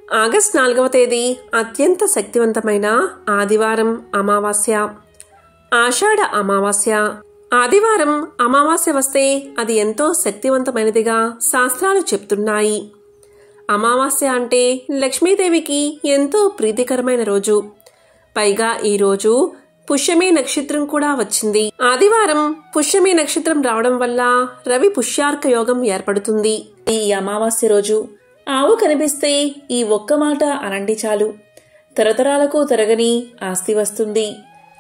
August 4వ తేదీ అత్యంత శక్తివంతమైన ఆదివారం అమావాస్య. ఆషాఢ అమావాస్య. ఆదివారం అమావాస్య వస్తే అది ఎంతో శక్తివంతమైనదిగా శాస్త్రాలు చెప్తున్నాయి. అమావాస్య అంటే లక్ష్మీదేవికి ఎంతో ప్రీతికరమైన రోజు. పైగా ఈ రోజు పుష్యమి నక్షత్రం కూడా వచ్చింది. ఆదివారం పుష్యమి నక్షత్రం రావడం వల్ల రవి పుష్యార్క యోగం ఏర్పడుతుంది. ఈ అమావాస్య రోజు ఆవు కనిపిస్తే ఈ ఒక్క మాట అనండి చాలు, తరతరాలకు తరగని ఆస్తి వస్తుంది,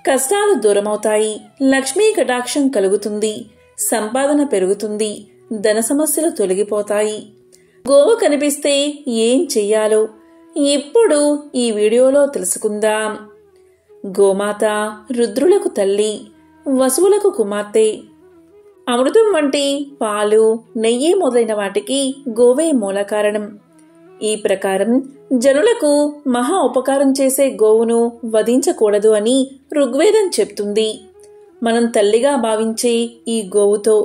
కష్టాలు దూరమవుతాయి, లక్ష్మీ కటాక్షం కలుగుతుంది, సంపాదన పెరుగుతుంది, ధన సమస్యలు తొలగిపోతాయి. గోవు కనిపిస్తే ఏం చెయ్యాలో ఇప్పుడు ఈ వీడియోలో తెలుసుకుందాం. గోమాత రుద్రులకు తల్లి, వసువులకు కుమార్తె. అమృతం వంటి పాలు, నెయ్యి మొదలైన వాటికి గోవే మూల కారణం. ఈ ప్రకారం జనులకు మహా ఉపకారం చేసే గోవును వధించకూడదు అని ఋగ్వేదం చెప్తుంది. మనం తల్లిగా భావించే ఈ గోవుతో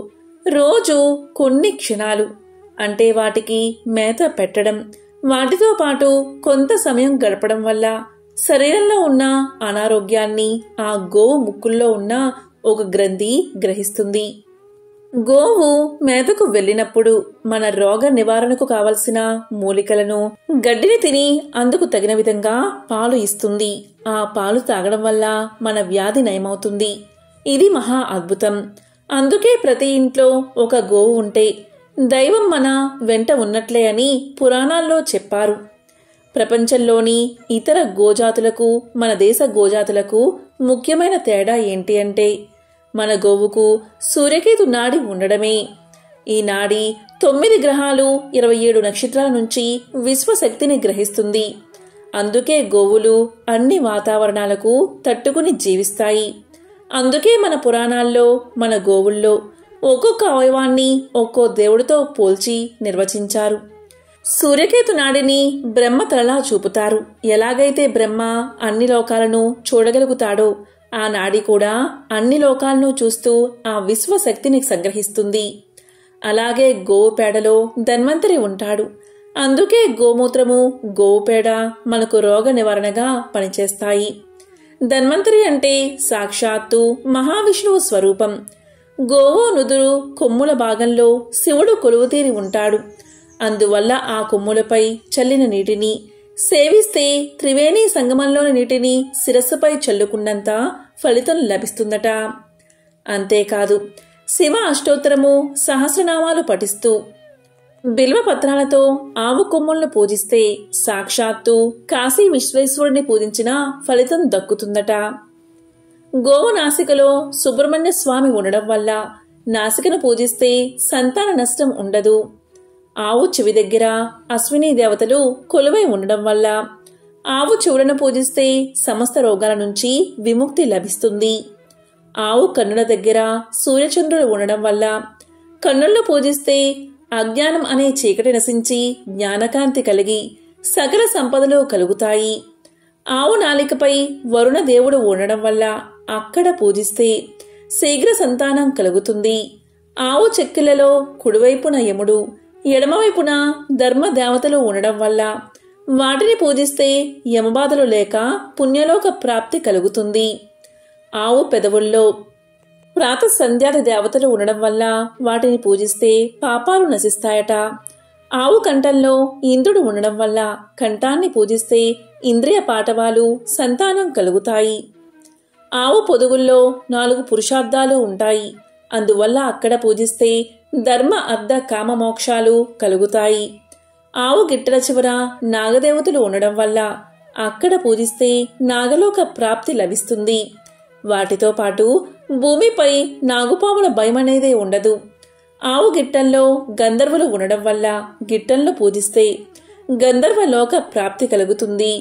రోజు కొన్ని క్షణాలు అంటే వాటికి మేత పెట్టడం, వాటితో పాటు కొంత సమయం గడపడం వల్ల శరీరంలో ఉన్న అనారోగ్యాన్ని ఆ గోవు ముక్కుల్లో ఉన్న ఒక గ్రంథి గ్రహిస్తుంది. గోవు మేతకు వెళ్ళినప్పుడు మన రోగ నివారణకు కావలసిన మూలికలను, గడ్డిని తిని అందుకు తగిన విధంగా పాలు ఇస్తుంది. ఆ పాలు తాగడం వల్ల మన వ్యాధి నయమవుతుంది. ఇది మహా అద్భుతం. అందుకే ప్రతి ఇంట్లో ఒక గోవు ఉంటే దైవం మన వెంట ఉన్నట్లే అని పురాణాల్లో చెప్పారు. ప్రపంచంలోని ఇతర గోజాతులకు మన దేశ గోజాతులకు ముఖ్యమైన తేడా ఏంటి అంటే మన గోవుకు సూర్యకేతు నాడి ఉండడమే. ఈ నాడి 9 గ్రహాలు 27 నక్షత్రాల నుంచి విశ్వశక్తిని గ్రహిస్తుంది. అందుకే గోవులు అన్ని వాతావరణాలకు తట్టుకుని జీవిస్తాయి. అందుకే మన పురాణాల్లో మన గోవుల్లో ఒక్కొక్క అవయవాన్ని ఒక్కో దేవుడితో పోల్చి నిర్వచించారు. సూర్యకేతు నాడిని బ్రహ్మ తలలా చూపుతారు. ఎలాగైతే బ్రహ్మ అన్ని లోకాలను చూడగలుగుతాడో ఆ నాడి కూడా అన్ని లోకాలను చూస్తూ ఆ విశ్వశక్తిని సంగ్రహిస్తుంది. అలాగే గోవు పేడలో ధన్వంతరి ఉంటాడు. అందుకే గోమూత్రము, గోవు పేడ మనకు రోగ నివారణగా పనిచేస్తాయి. ధన్వంతరి అంటే సాక్షాత్తు మహావిష్ణువు స్వరూపం. గోవు నుదురు కొమ్ముల భాగంలో శివుడు కొలువుతీరి ఉంటాడు. అందువల్ల ఆ కొమ్ములపై చల్లిన నీటిని సేవిస్తే త్రివేణి సంగమంలోని నీటిని శిరస్సుపై చల్లుకున్నంత ఫలితం లభిస్తుందట. అంతేకాదు శివ అష్టోత్తరము, సహస్రనామాలు పఠిస్తూ బిల్వ పత్రాలతో ఆవు కొమ్ములను పూజిస్తే సాక్షాత్తు కాశీ విశ్వేశ్వరుని పూజించిన ఫలితం దక్కుతుందట. గోవు నాసికలో సుబ్రహ్మణ్య స్వామి ఉండడం వల్ల నాసికను పూజిస్తే సంతాన నష్టం ఉండదు. ఆవు చెవి దగ్గర అశ్విని దేవతలు కొలువై ఉండడం వల్ల ఆవు చెవులను పూజిస్తే సమస్త రోగాల నుంచి విముక్తి లభిస్తుంది. ఆవు కన్నుల దగ్గర సూర్యచంద్రులు ఉండడం వల్ల కన్నులను పూజిస్తే అజ్ఞానం అనే చీకటి నశించి జ్ఞానకాంతి కలిగి సకల సంపదలు కలుగుతాయి. ఆవు నాలికపై వరుణ దేవుడు ఉండడం వల్ల అక్కడ పూజిస్తే శీఘ్ర సంతానం కలుగుతుంది. ఆవు చెక్కిళ్లలో కుడివైపున యముడు, ఎడమవైపున ధర్మ దేవతలు ఉండడం వల్ల వాటిని పూజిస్తే యమబాధలు లేక పుణ్యలోక ప్రాప్తి కలుగుతుంది. ఆవు పెదవుల్లో ప్రాత సంధ్యాది దేవతలు ఉండడం వల్ల వాటిని పూజిస్తే పాపాలు నశిస్తాయట. ఆవు కంఠంలో ఇంద్రుడు ఉండడం వల్ల కంఠాన్ని పూజిస్తే ఇంద్రియ పాటవాలు, సంతానం కలుగుతాయి. ఆవు పొదుగుల్లో 4 పురుషార్థాలు ఉంటాయి. అందువల్ల అక్కడ పూజిస్తే ధర్మ, అర్థ, కామ మోక్షాలు కలుగుతాయి. ఆవు గిట్టల చివర నాగదేవతలు ఉండడం వల్ల అక్కడ పూజిస్తే నాగలోక ప్రాప్తి లభిస్తుంది. వాటితో పాటు భూమిపై నాగుపాముల భయమనేదే ఉండదు. ఆవు గిట్టల్లో గంధర్వులు ఉండడం వల్ల గిట్టలను పూజిస్తే గంధర్వలోక ప్రాప్తి కలుగుతుంది.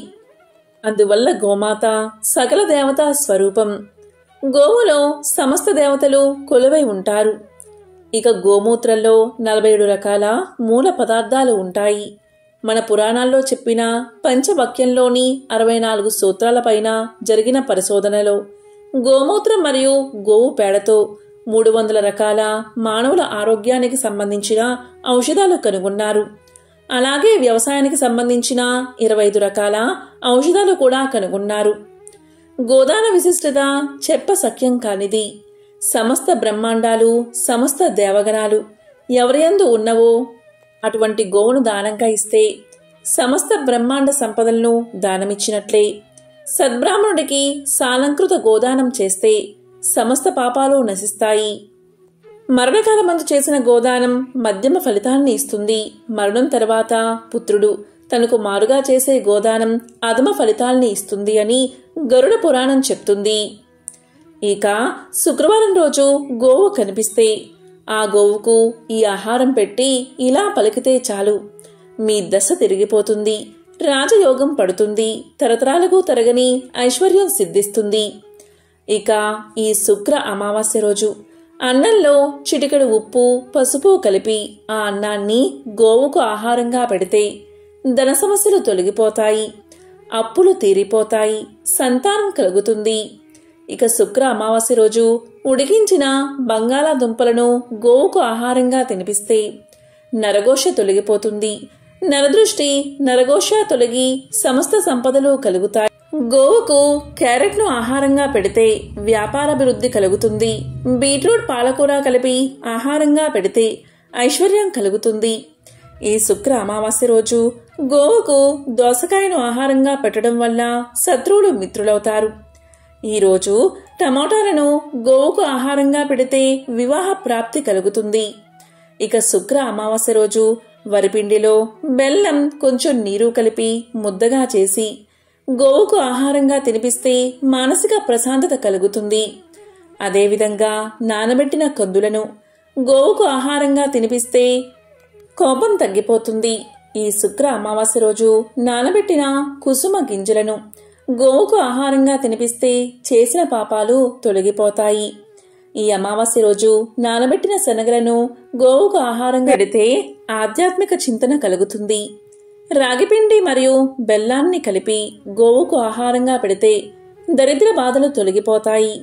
అందువల్ల గోమాత సకల దేవతా స్వరూపం. గోవులో సమస్త దేవతలు కొలువై ఉంటారు. ఇక గోమూత్రంలో 47 రకాల మూల పదార్థాలు ఉంటాయి. మన పురాణాల్లో చెప్పిన పంచవాక్యంలోని 64 సూత్రాలపైన జరిగిన పరిశోధనలో గోమూత్రం మరియు గోవు పేడతో 300 రకాల మానవుల ఆరోగ్యానికి సంబంధించిన ఔషధాలు కనుగొన్నారు. అలాగే వ్యవసాయానికి సంబంధించిన 25 రకాల ఔషధాలు కూడా కనుగొన్నారు. గోదాన విశిష్టత చెప్పసఖ్యం కానిది. సమస్త బ్రహ్మాండాలు, సమస్త దేవగణాలు ఎవరియందు ఉన్నవో అటువంటి గోవును దానంగా ఇస్తే సమస్త బ్రహ్మాండ సంపదలను దానమిచ్చినట్లే. సద్బ్రాహ్మణుడికి సాలంకృత గోదానం చేస్తే సమస్త పాపాలు నశిస్తాయి. మరణకాలమందు చేసిన గోదానం మధ్యమ ఫలితాన్ని ఇస్తుంది. మరణం తర్వాత పుత్రుడు తనకు మారుగా చేసే గోదానం అధమ ఫలితాల్ని ఇస్తుంది అని గరుడ పురాణం చెప్తుంది. ఇక శుక్రవారం రోజు గోవు కనిపిస్తే ఆ గోవుకు ఈ ఆహారం పెట్టి ఇలా పలికితే చాలు, మీ దశ తిరిగిపోతుంది, రాజయోగం పడుతుంది, తరతరాలకు తరగని ఐశ్వర్యం సిద్ధిస్తుంది. ఇక ఈ శుక్ర అమావాస్య రోజు అన్నంలో చిటికెడు ఉప్పు, పసుపు కలిపి ఆ అన్నాన్ని గోవుకు ఆహారంగా పెడితే ధన సమస్యలు తొలగిపోతాయి, అప్పులు తీరిపోతాయి, సంతానం కలుగుతుంది. ఇక శుక్ర అమావాస్య రోజు ఉడికించిన బంగాళాదుంపలను గోవుకు ఆహారంగా తినిపిస్తే నరఘోష తొలగిపోతుంది. నరదృష్టి, నరఘోష తొలగి సమస్త సంపదలు కలుగుతాయి. గోవుకు క్యారెట్ను ఆహారంగా పెడితే వ్యాపారాభివృద్ధి కలుగుతుంది. బీట్రూట్, పాలకూర కలిపి ఆహారంగా పెడితే ఐశ్వర్యం కలుగుతుంది. ఈ శుక్ర అమావాస్య రోజు గోవుకు దోసకాయను ఆహారంగా పెట్టడం వల్ల శత్రువులు మిత్రులవుతారు. ఈరోజు టమోటాలను గోవుకు ఆహారంగా పెడితే వివాహ ప్రాప్తి కలుగుతుంది. ఇక శుక్ర అమావాస్య రోజు వరిపిండిలో బెల్లం, కొంచెం నీరు కలిపి ముద్దగా చేసి గోవుకు ఆహారంగా తినిపిస్తే మానసిక ప్రశాంతత కలుగుతుంది. అదేవిధంగా నానబెట్టిన కందులను గోవుకు ఆహారంగా తినిపిస్తే కోపం తగ్గిపోతుంది. ఈ శుక్ర అమావాస్య రోజు నానబెట్టిన కుసుమ గింజలను గోవుకు ఆహారంగా తినిపిస్తే చేసిన పాపాలు తొలగిపోతాయి. ఈ అమావాస్య రోజు నానబెట్టిన శనగలను గోవుకు ఆహారంగా పెడితే ఆధ్యాత్మిక చింతన కలుగుతుంది. రాగిపిండి మరియు బెల్లాన్ని కలిపి గోవుకు ఆహారంగా పెడితే దరిద్ర బాధలు తొలగిపోతాయి.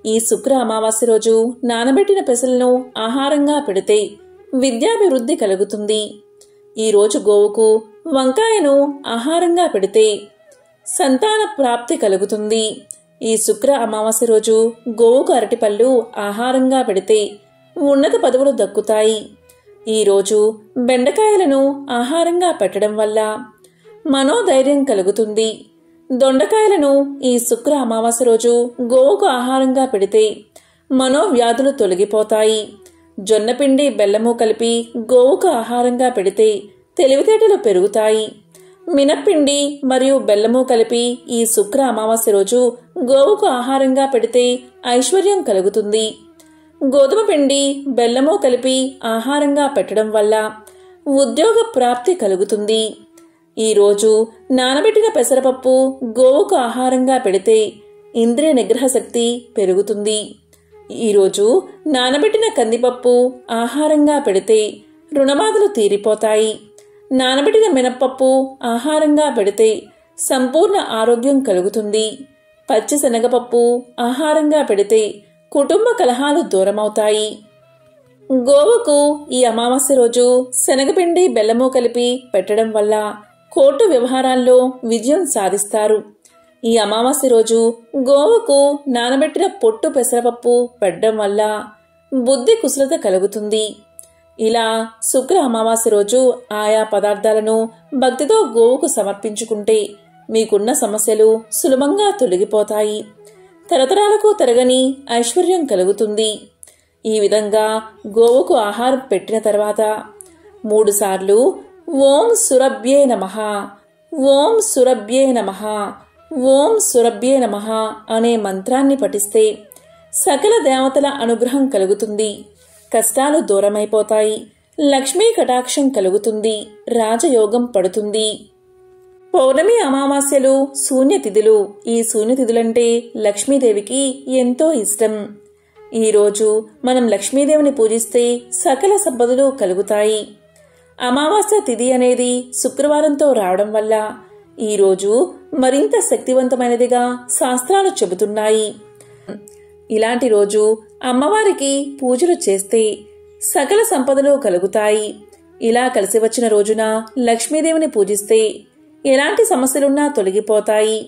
ఈ శుక్ర అమావాస్య రోజు నానబెట్టిన పెసలను ఆహారంగా పెడితే విద్యాభివృద్ధి కలుగుతుంది. ఈ రోజు గోవుకు వంకాయను ఆహారంగా పెడితే సంతాన ప్రాప్తి కలుగుతుంది. ఈ శుక్ర అమావాస్య రోజు గోవుకు అరటిపళ్ళు ఆహారంగా పెడితే ఉన్నత పదవులు దక్కుతాయి. ఈరోజు బెండకాయలను ఆహారంగా పెట్టడం వల్ల మనోధైర్యం కలుగుతుంది. దొండకాయలను ఈ శుక్ర అమావాస్య రోజు గోవుకు ఆహారంగా పెడితే మనోవ్యాధులు తొలగిపోతాయి. జొన్నపిండి, బెల్లము కలిపి గోవుకు ఆహారంగా పెడితే తెలివితేటలు పెరుగుతాయి. మినప్పిండి మరియు బెల్లము కలిపి ఈ శుక్ర అమావాస్య రోజు గోవుకు ఆహారంగా పెడితే ఐశ్వర్యం కలుగుతుంది. గోధుమ పిండి, బెల్లము కలిపి ఆహారంగా పెట్టడం వల్ల ఉద్యోగ ప్రాప్తి కలుగుతుంది. ఈరోజు నానబెట్టిన పెసరపప్పు గోవుకు ఆహారంగా పెడితే ఇంద్రియ నిగ్రహ శక్తి పెరుగుతుంది. ఈరోజు నానబెట్టిన కందిపప్పు ఆహారంగా పెడితే రుణబాధలు తీరిపోతాయి. నానబెట్టిన మినప్పప్పు ఆహారంగా పెడితే సంపూర్ణ ఆరోగ్యం కలుగుతుంది. పచ్చి శనగపప్పు ఆహారంగా పెడితే కుటుంబ కలహాలు దూరమవుతాయి. గోవుకు ఈ అమావాస్య రోజు శనగపిండి, బెల్లము కలిపి పెట్టడం వల్ల కోర్టు వ్యవహారాల్లో విజయం సాధిస్తారు. ఈ అమావాస్య రోజు గోవుకు నానబెట్టిన పొట్టు పెసరపప్పు పెట్టడం వల్ల బుద్ధి కుశలత కలుగుతుంది. ఇలా శుక్ర అమావాస్య రోజు ఆయా పదార్థాలను భక్తితో గోవుకు సమర్పించుకుంటే మీకున్న సమస్యలు సులభంగా తొలగిపోతాయి. తరతరాలకు తరగని ఐశ్వర్యం కలుగుతుంది. ఈ విధంగా గోవుకు ఆహారం పెట్టిన తర్వాత 3 సార్లు ఓం సురభ్యే నమః, ఓం సురభ్యే నమః, ఓం సురభ్యే నమః అనే మంత్రాన్ని పఠిస్తే సకల దేవతల అనుగ్రహం కలుగుతుంది. కష్టాలు దూరమైపోతాయి. లక్ష్మీ కటాక్షం కలుగుతుంది. రాజయోగం పడుతుంది. పౌర్ణమి, అమావాస్యలు శూన్యతిథులు. ఈ శూన్యతిథులంటే లక్ష్మీదేవికి ఎంతో ఇష్టం. ఈరోజు మనం లక్ష్మీదేవిని పూజిస్తే సకల సంపదలు కలుగుతాయి. అమావాస్య తిథి అనేది శుక్రవారంతో రావడం వల్ల ఈరోజు మరింత శక్తివంతమైనదిగా శాస్త్రాలు చెబుతున్నాయి. ఇలాంటి రోజు అమ్మవారికి పూజలు చేస్తే సకల సంపదలు కలుగుతాయి. ఇలా కలిసి వచ్చిన రోజున లక్ష్మీదేవిని పూజిస్తే ఎలాంటి సమస్యలున్నా తొలగిపోతాయి.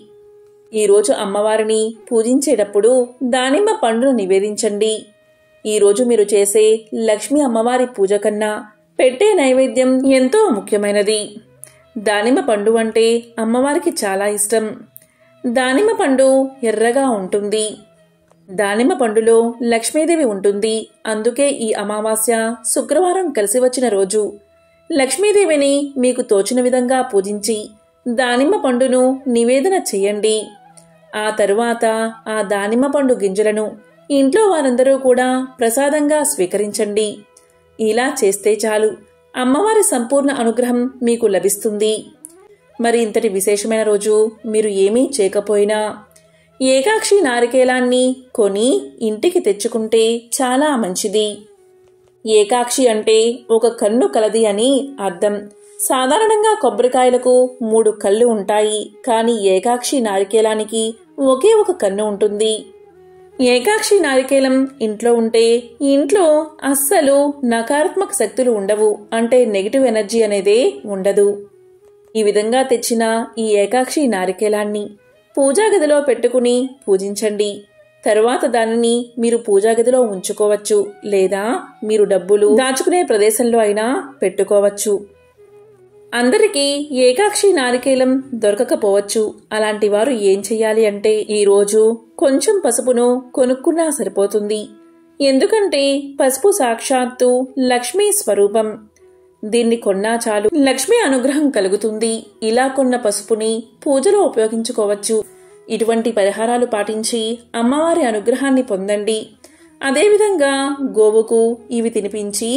ఈరోజు అమ్మవారిని పూజించేటప్పుడు దానిమ్మ పండును నివేదించండి. ఈరోజు మీరు చేసే లక్ష్మీ అమ్మవారి పూజ కన్నా పెట్టే నైవేద్యం ఎంతో ముఖ్యమైనది. దానిమ్మ పండు అంటే అమ్మవారికి చాలా ఇష్టం. దానిమ్మ పండు ఎర్రగా ఉంటుంది. దానిమ్మ పండులో లక్ష్మీదేవి ఉంటుంది. అందుకే ఈ అమావాస్య శుక్రవారం కలిసి వచ్చిన రోజు లక్ష్మీదేవిని మీకు తోచిన విధంగా పూజించి దానిమ్మ పండును నివేదన చెయ్యండి. ఆ తరువాత ఆ దానిమ్మ పండు గింజలను ఇంట్లో వారందరూ కూడా ప్రసాదంగా స్వీకరించండి. ఇలా చేస్తే చాలు, అమ్మవారి సంపూర్ణ అనుగ్రహం మీకు లభిస్తుంది. మరి ఇంతటి విశేషమైన రోజు మీరు ఏమీ చేయకపోయినా ఏకాక్షి నారికేలాన్ని కొని ఇంటికి తెచ్చుకుంటే చాలా మంచిది. ఏకాక్షి అంటే ఒక కన్ను కలది అని అర్థం. సాధారణంగా కొబ్బరికాయలకు 3 కళ్ళు ఉంటాయి, కానీ ఏకాక్షి నారికేలానికి ఒకే ఒక కన్ను ఉంటుంది. ఏకాక్షి నారికేలం ఇంట్లో ఉంటే ఇంట్లో అస్సలు నకారాత్మక శక్తులు ఉండవు, అంటే నెగిటివ్ ఎనర్జీ అనేదే ఉండదు. ఈ విధంగా తెచ్చిన ఈ ఏకాక్షి నారికేలాన్ని పూజాగదిలో పెట్టుకుని పూజించండి. తరువాత దానిని మీరు పూజాగదిలో ఉంచుకోవచ్చు, లేదా మీరు డబ్బులు దాచుకునే ప్రదేశంలో అయినా పెట్టుకోవచ్చు. అందరికీ ఏకాక్షి నారికేలం దొరకకపోవచ్చు. అలాంటి వారు ఏం చెయ్యాలి అంటే ఈరోజు కొంచెం పసుపును కొనుక్కున్నా సరిపోతుంది. ఎందుకంటే పసుపు సాక్షాత్తు లక్ష్మీ స్వరూపం. దీన్ని కొన్నా చాలు, లక్ష్మీ అనుగ్రహం కలుగుతుంది. ఇలా కొన్న పసుపుని పూజలో ఉపయోగించుకోవచ్చు. ఇటువంటి పరిహారాలు పాటించి అమ్మవారి అనుగ్రహాన్ని పొందండి. అదేవిధంగా గోవుకు ఇవి తినిపించి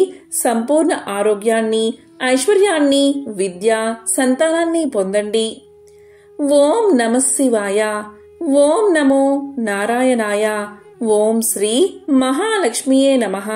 సంపూర్ణ ఆరోగ్యాన్ని, ఐశ్వర్యాన్ని, విద్య, సంతానాన్ని పొందండి. ఓం నమః శివాయ. ఓం నమో నారాయణాయ. ఓం శ్రీ మహాలక్ష్మియే నమః.